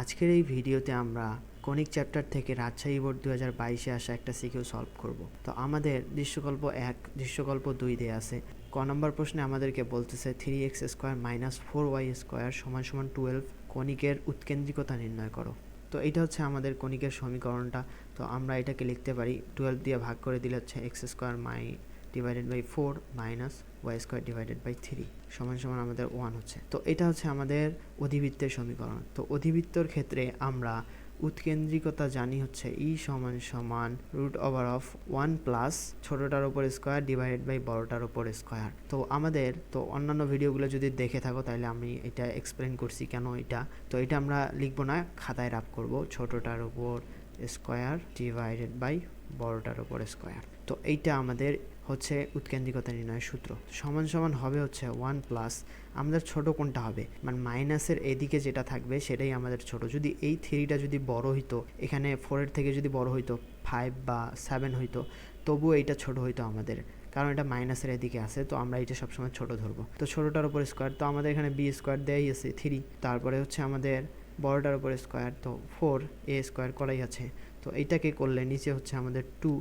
আজকের এই ভিডিওতে আমরা কনিক চ্যাপ্টার থেকে রাজশাহী বোর্ড 2022-এ আসা একটা সিকিউ সলভ করব। তো আমাদের দৃশ্যকল্প 1 দৃশ্যকল্প 2 দেয়া আছে। ক নম্বর প্রশ্নে আমাদেরকে বলতেছে 3x² - 4y² = 12 কনিকের উৎকেন্দ্রিকতা নির্ণয় করো। তো এটা হচ্ছে আমাদের কনিকের সমীকরণটা। তো আমরা এটাকে লিখতে পারি 12 দিয়ে ভাগ করে দিলে হচ্ছে x² divided by 4 minus y² divided by 3 = আমাদের 1 হচ্ছে। তো এটা হচ্ছে আমাদের অধিবৃত্তের সমীকরণ। তো অধিবৃত্তর ক্ষেত্রে আমরা উৎকেন্দ্রিকতা জানি হচ্ছে E = √1 প্লাস ছোটটার উপর স্কোয়ার ডিভাইডেড বাই বড়টার উপর স্কোয়ার। তো আমাদের তো অন্যান্য ভিডিওগুলো যদি দেখে থাকো তাহলে আমি এটা এক্সপ্লেন করছি কেন এটা। তো এটা আমরা লিখবো না, খাতায় রাফ করব, ছোটটার উপর স্কোয়ার ডিভাইডেড বাই বড়টার উপর স্কোয়ার। তো এইটা আমাদের হচ্ছে উৎকেন্দ্রিকতা নির্ণয়ের সূত্র। সমান হবে হচ্ছে 1 প্লাস আমাদের ছোট কোনটা হবে, মানে মাইনাসের এদিকে যেটা থাকবে সেটাই আমাদের ছোট। যদি এই 3টা যদি বড় হইতো, এখানে 4-এর থেকে যদি বড় হইতো 5 বা 7 হইতো, তবুও এইটা ছোট হইতো আমাদের, কারণ এটা মাইনাসের এদিকে আছে। তো আমরা এটা সবসময় ছোট ধরবো। তো ছোটটার উপর স্কোয়ার, তো আমাদের এখানে b² দেয়াই আছে 3, তারপরে হচ্ছে আমাদের বড়টার উপর স্কোয়ার, তো 4a² করাই আছে। তো এইটাকে করলে নিচে হচ্ছে আমাদের 2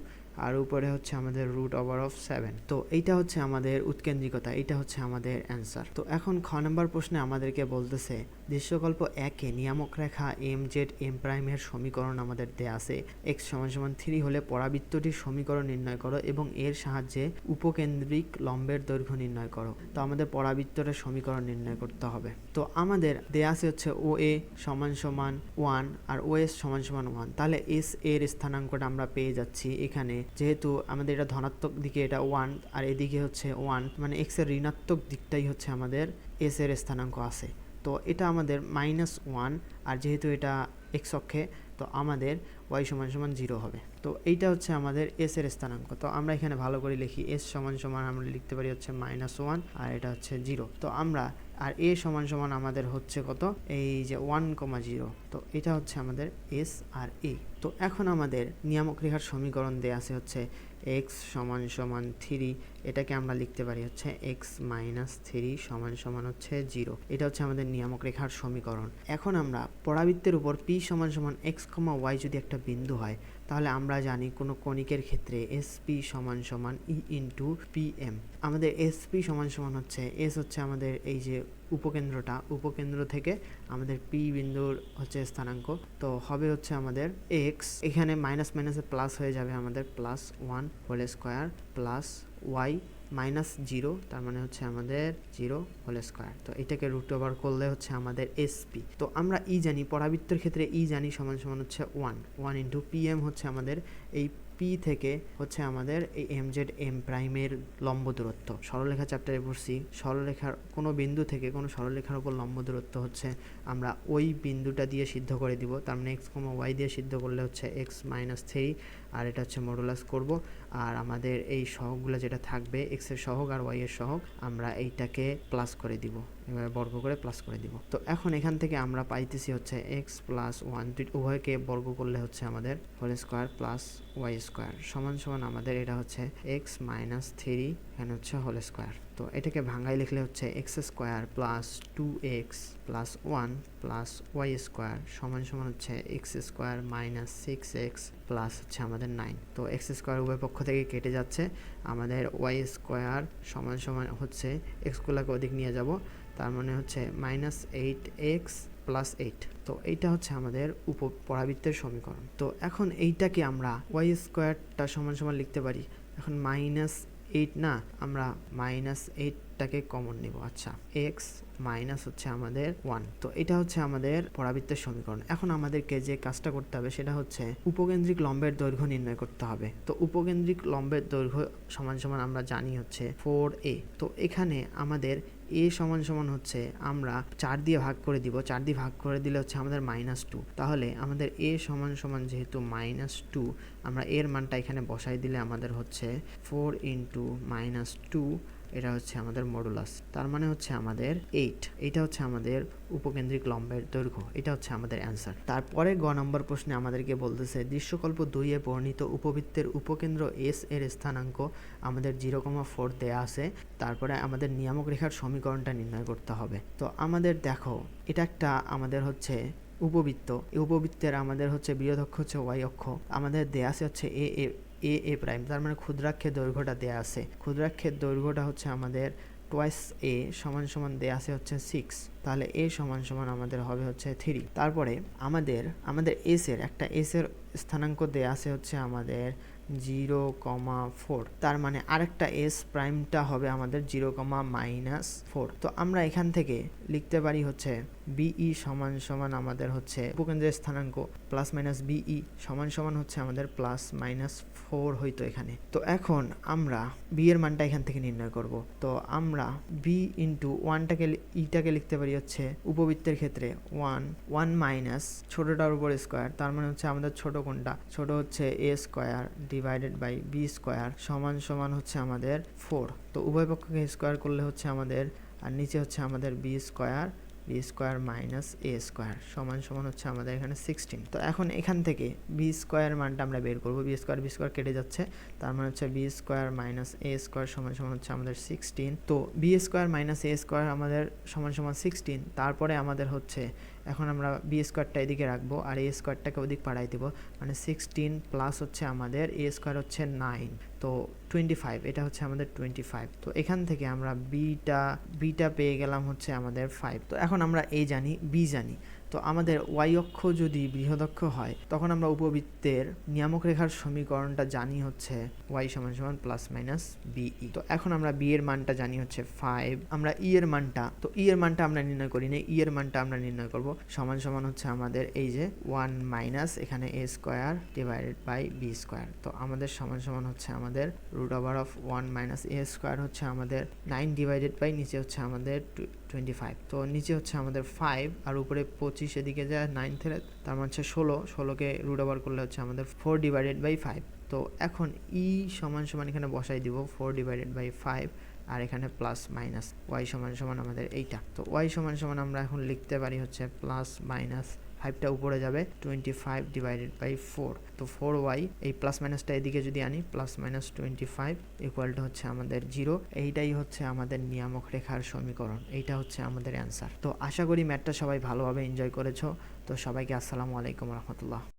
আর উপরে হচ্ছে আমাদের √7। তো এইটা হচ্ছে আমাদের উৎকেন্দ্রিকতা, এইটা হচ্ছে আমাদের অ্যান্সার। তো এখন খ নম্বর প্রশ্নে আমাদেরকে বলতেছে দৃশ্যকল্প 1-এ নিয়ামক রেখা m(z)m' এর সমীকরণ আমাদের দেয়া আছে। x = 3 হলে পরাবৃত্তটির সমীকরণ নির্ণয় করো এবং এর সাহায্যে উপকেন্দ্রিক লম্বের দৈর্ঘ্য নির্ণয় করো। তো আমাদের পরাবৃত্তরের সমীকরণ নির্ণয় করতে হবে। তো আমাদের দেয়া আছে হচ্ছে OA = 1 আর OS = 1। তাহলে S এর স্থানাঙ্কটা আমরা পেয়ে যাচ্ছি এখানে, যেহেতু আমাদের এটা ধনাত্মক দিকে এটা 1 আর এদিকে হচ্ছে 1, মানে x এর ঋণাত্মক দিকটাই হচ্ছে আমাদের s এর স্থানাঙ্ক আছে। তো এটা আমাদের -1, আর যেহেতু এটা x অক্ষে, তো আমাদের y = 0 হবে। তো এইটা হচ্ছে আমাদের s এর স্থানাঙ্ক। তো আমরা এখানে ভালো করে লিখি, s = আমরা লিখতে পারি হচ্ছে -1 আর এটা হচ্ছে 0। তো আমরা আর a = আমাদের হচ্ছে কত, এই যে 1,0। তো এটা হচ্ছে আমাদের s আর a। তো এখন আমাদের নিয়ামক রেখার সমীকরণ দেয়া আছে হচ্ছে x = 3, এটাকে আমরা লিখতে পারি হচ্ছে x - 3 = হচ্ছে 0। এটা হচ্ছে আমাদের নিয়ামক রেখার সমীকরণ। এখন আমরা পরাবৃত্তের উপর p = x, y যদি একটা বিন্দু হয়, তাহলে আমরা জানি কোনো কণিকের ক্ষেত্রে SP = E × PM। আমাদের SP = হচ্ছে S হচ্ছে আমাদের এই যে উপকেন্দ্র থেকে আমাদের P বিন্দুর হচ্ছে স্থানাঙ্ক। তো হবে হচ্ছে আমাদের x, এখানে মাইনাস মাইনাসে প্লাস হয়ে যাবে আমাদের +1² প্লাস y -0, তার মানে হচ্ছে আমাদের 0² তো এটাকে √ওভার করলে হচ্ছে আমাদের SP। তো আমরা ই জানি, পরাবৃত্তের ক্ষেত্রে ই জানি = হচ্ছে 1 × PM হচ্ছে আমাদের এই P থেকে হচ্ছে আমাদের এই m(z)m' এর লম্ব দূরত্ব। সরলরেখা চ্যাপ্টারে পড়ছি, সরলরেখার কোনো বিন্দু থেকে কোনো সরলরেখার উপর লম্ব দূরত্ব হচ্ছে আমরা ওই বিন্দুটা দিয়ে সিদ্ধ করে দিব। তার মানে x, y দিয়ে সিদ্ধ করলে হচ্ছে x - 3, আর এটা হচ্ছে মডুলাস করব। আর আমাদের এই সহগগুলো যেটা থাকবে x এর সহগ আর y এর সহগ, আমরা এইটাকে প্লাস করে দিব, এবার বর্গ করে প্লাস করে দিব। তো এখন এখান থেকে আমরা পাইতেছি হচ্ছে x + 1, উভয়কে বর্গ করলে হচ্ছে আমাদের হোল² প্লাস y² = আমাদের এটা হচ্ছে x - 3, এখানে হচ্ছে হোল²। তো এটাকে ভাঙায় লিখলে হচ্ছে x² + 2x + 1 + y² = হচ্ছে x² - 6x প্লাস হচ্ছে আমাদের 9। তো x² উভয় পক্ষ থেকে কেটে যাচ্ছে, আমাদের y² = হচ্ছে x গুলাকে ওদিক নিয়ে যাব, তার মানে হচ্ছে -8x + 8। তো এইটা হচ্ছে আমাদের পরাবৃত্তের সমীকরণ। তো এখন এইটাকে আমরা y² = লিখতে পারি, এখন -8 না, আমরা -8টাকে কমন নিব। আচ্ছা, x মাইনাস হচ্ছে আমাদের 1। তো এটা হচ্ছে আমাদের পরাবৃত্তের সমীকরণ। এখন আমাদেরকে যে কাজটা করতে হবে সেটা হচ্ছে উপকেন্দ্রিক লম্বের দৈর্ঘ্য নির্ণয় করতে হবে। তো উপকেন্দ্রিক লম্বের দৈর্ঘ্য = আমরা জানি হচ্ছে 4a। তো এখানে আমাদের a = হচ্ছে আমরা 4 দিয়ে ভাগ করে দিব, 4 দিয়ে ভাগ করে দিলে হচ্ছে আমাদের -2। তাহলে আমাদের a = যেহেতু -2, আমরা এর মানটা এখানে বসাই দিলে আমাদের হচ্ছে 4 × -2, এটা হচ্ছে আমাদের মডুলাস, তার মানে হচ্ছে আমাদের 8। এটা হচ্ছে আমাদের উপকেন্দ্রিক লম্বের দৈর্ঘ্য, এটা হচ্ছে আমাদের অ্যান্সার। তারপরে গ নম্বর প্রশ্নে আমাদেরকে বলতেছে দৃশ্যকল্প 2-এ বর্ণিত উপবৃত্তের উপকেন্দ্র S এর স্থানাঙ্ক আমাদের 0,4 দেয়া আছে। তারপরে আমাদের নিয়ামক রেখার সমীকরণটা নির্ণয় করতে হবে। তো আমাদের দেখো, এটা একটা আমাদের হচ্ছে উপবৃত্ত, এই উপবৃত্তের আমাদের হচ্ছে বৃহৎ অক্ষ হচ্ছে ওয়াই অক্ষ, আমাদের দেয়া আছে হচ্ছে এ এ এ এ প্রাইম, তার মানে ক্ষুদ্রাক্ষের দৈর্ঘ্যটা দেয়া আছে, ক্ষুদ্রাক্ষের দৈর্ঘ্যটা হচ্ছে আমাদের টোয়াইস এ সমান সমান দেয়া আছে হচ্ছে 6, তাহলে এ সমান সমান আমাদের হবে হচ্ছে 3। তারপরে আমাদের এসের একটা এসের স্থানাঙ্ক দেয়া আছে হচ্ছে আমাদের 0,4, তার মানে আরেকটা এস প্রাইমটা হবে আমাদের 0,-4। তো আমরা এখান থেকে লিখতে পারি হচ্ছে বিই সমান সমান আমাদের হচ্ছে উপকেন্দ্রের স্থানাঙ্ক প্লাস মাইনাস বিই সমান সমান হচ্ছে আমাদের +-4 হইতো এখানে। তো এখন আমরা বি এর মানটা এখান থেকে নির্ণয় করব। তো আমরা বি ইন্টু ওয়ানটাকে ইটাকে লিখতে পারি হচ্ছে উপবৃত্তের ক্ষেত্রে 1 মাইনাস ছোটটার উপর স্কোয়ার, তার মানে হচ্ছে আমাদের ছোট কোনটা, ছোট হচ্ছে A square divided by B square সমান সমান হচ্ছে আমাদের 4। তো উভয় পক্ষকে স্কোয়ার করলে হচ্ছে আমাদের, আর নিচে হচ্ছে আমাদের বি স্কোয়ার মাইনাস এ স্কোয়ার সমান সমান হচ্ছে আমাদের এখানে 16। তো এখন এখান থেকে বি স্কোয়ার মানটা আমরা বের করবো, বি স্কোয়ার কেটে যাচ্ছে, তার মানে হচ্ছে বি স্কোয়ার মাইনাস এ স্কোয়ার সমান সমান হচ্ছে আমাদের 16। তো বি স্কোয়ার মাইনাস এ স্কোয়ার আমাদের সমান সমান 16, তারপরে আমাদের হচ্ছে এখন আমরা বি স্কোয়ারটা এদিকে রাখবো আর এ স্কোয়ারটাকে ওদিক পাঠাই দেবো, মানে 16 প্লাস হচ্ছে আমাদের এ স্কোয়ার হচ্ছে 9, তো 25, এটা হচ্ছে আমাদের 25। তো এখান থেকে আমরা বিটা পেয়ে গেলাম হচ্ছে আমাদের 5। তো এখন আমরা এ জানি, বি জানি, তো আমাদের ওয়াই অক্ষ যদি বৃহদক্ষ হয় তখন আমরা উপবৃত্তের নিয়ামক রেখার সমীকরণটা জানি হচ্ছে ওয়াই সমান সমান প্লাস মাইনাস বিই। তো এখন আমরা বি এর মানটা জানি হচ্ছে 5, আমরা ই এর মানটা, তো ই এর মানটা আমরা নির্ণয় করি না, ই এর মানটা আমরা নির্ণয় করব সমান সমান হচ্ছে আমাদের এই যে 1 মাইনাস এখানে A square divided by B square. তো আমাদের সমান সমান হচ্ছে আমাদের √1 মাইনাস এ স্কোয়ার হচ্ছে আমাদের 9 ডিভাইডেড বাই নিচে হচ্ছে আমাদের 25। তো নিচে হচ্ছে আমাদের 5 আর উপরে 25, এদিকে যায় 9 থেকে, তার মানে হচ্ছে 16কে √ওভার করলে হচ্ছে আমাদের 4 ডিভাইডেড বাই 5। তো এখন ই সমান সমান এখানে বসাই দিব 4 ডিভাইডেড বাই 5, আর এখানে প্লাস মাইনাস ওয়াই সমান সমান আমাদের এইটা। তো ওয়াই সমান সমান আমরা এখন লিখতে পারি হচ্ছে প্লাস মাইনাস 5টা উপরে যাবে 25 ডিভাইডেড বাই 4, তো 4y এই প্লাস মাইনাসটা এদিকে যদি আনি +-25 ইকুয়াল টু হচ্ছে আমাদের 0। এইটাই হচ্ছে আমাদের নিয়ামক রেখার সমীকরণ, এইটা হচ্ছে আমাদের অ্যান্সার। তো আশা করি ম্যাথটা সবাই ভালোভাবে এনজয় করেছো। তো সবাইকে আসসালামু আলাইকুম রহমতুল্লাহ।